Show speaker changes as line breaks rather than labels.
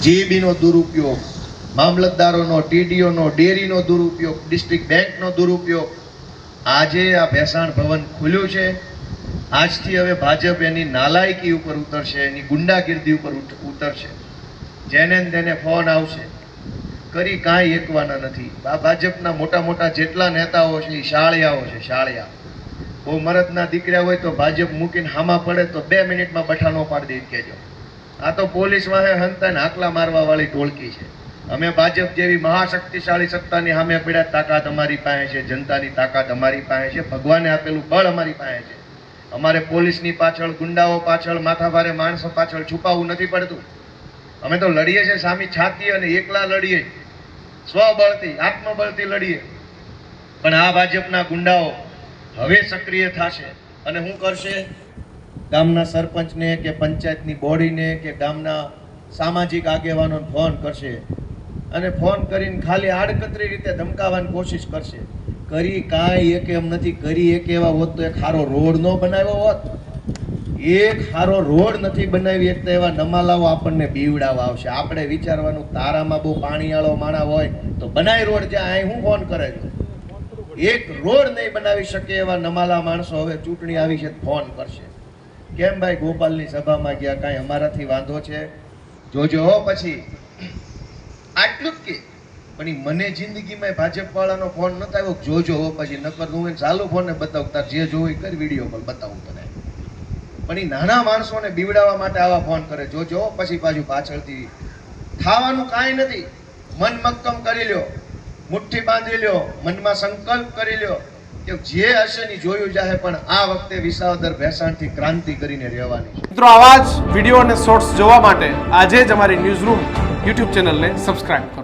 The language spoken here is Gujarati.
જીબીનો દુરુપયોગ, મામલતદારોનો, ટીડીઓનો, ડેરીનો દુરુપયોગ, ડિસ્ટ્રિક્ટ બેંકનો દુરુપયોગ. આજે આ ભેસાણ ભવન ખુલ્યું છે. આજથી હવે ભાજપ એની નાલાયકી ઉપર ઉતરશે, એની ગુંડાગીર્દી ઉપર ઉતરશે. જેને તેને ફોન આવશે, કરી કાંઈ એકવાના નથી. આ ભાજપના મોટા મોટા જેટલા નેતાઓ છે એ શાળિયાઓ છે, શાળિયા. બહુ મરદના દીકરા હોય તો ભાજપ મૂકીને હામા પડે તો 2 મિનિટમાં બઠાનો પાડી દે કહેજો. આ તો પોલીસ વાહે હંતાને હાકલા મારવા વાળી ટોળકી છે. અમે ભાજપ જેવી મહાશક્તિશાળી સત્તાની સામે પડ્યા. તાકાત અમારી પાસે છે, જનતાની તાકાત અમારી પાસે છે, ભગવાને આપેલું બળ અમારી પાસે છે. અમારે પોલીસની પાછળ, ગુંડાઓ પાછળ, માથાભારે માણસો પાછળ છુપાવવું નથી પડતું. અમે તો લડીએ છીએ સામી છાતી અને એકલા લડીએ, સ્વબળથી, આત્મબળથી લડીએ. પણ આ ભાજપના ગુંડાઓ હવે સક્રિય થશે અને શું કરશે? ગામના સરપંચને કે પંચાયતની બોડીને કે ગામના સામાજિક આગેવાનોને ફોન કરશે અને ફોન કરીને ખાલી આડકતરી રીતે ધમકાવવાની કોશિશ કરશે. કરી કાંઈ એક એમ નથી. કરી એક એવા હોત તો એક સારો રોડ ન બનાવ્યો હોત. એક સારો રોડ નથી બનાવી એક તો એવા નમાલાઓ આપણને બીવડાવવા આવશે. આપણે વિચારવાનું, તારામાં બહુ પાણીવાળો માણા હોય તો બનાય રોડ. જ્યાં અહીં હું ફોન કરે છે, એક રોડ નહીં બનાવી શકે એવા નમાલા માણસો હવે ચૂંટણી આવી છે ફોન કરશે. કેમ ભાઈ ગોપાલની સભામાં ગયા, કાંઈ અમારાથી વાંધો છે? જોજો પછી આટલું જ કે. પણ મને જિંદગીમાં ભાજપ વાળાનો ફોન નતો આવ્યો. જોજો હો પછી, નકર હું ચાલુ ફોન ને બતાવું, તાર જે જોવું એ કરી, વિડીયો કોલ બતાવું તને. પણ એ નાના માણસોને બીવડાવવા માટે આવા ફોન કરે. જોજો પછી પાછળથી ખાવાનું કાંઈ નથી. મન મક્કમ કરી લ્યો, મુઠ્ઠી બાંધી લ્યો, મનમાં સંકલ્પ કરી લ્યો કે જે હશે ને જોયું જાહે. પણ આ વખતે વિસાવદર ભેસાણથી ક્રાંતિ કરીને રહેવાની છે.
મિત્રો, આવા જ વિડીયો અને શોર્ટ્સ જોવા માટે આજે જ અમારી ન્યૂઝ રૂમ યુટ્યુબ ચેનલને સબસ્ક્રાઇબ કરો.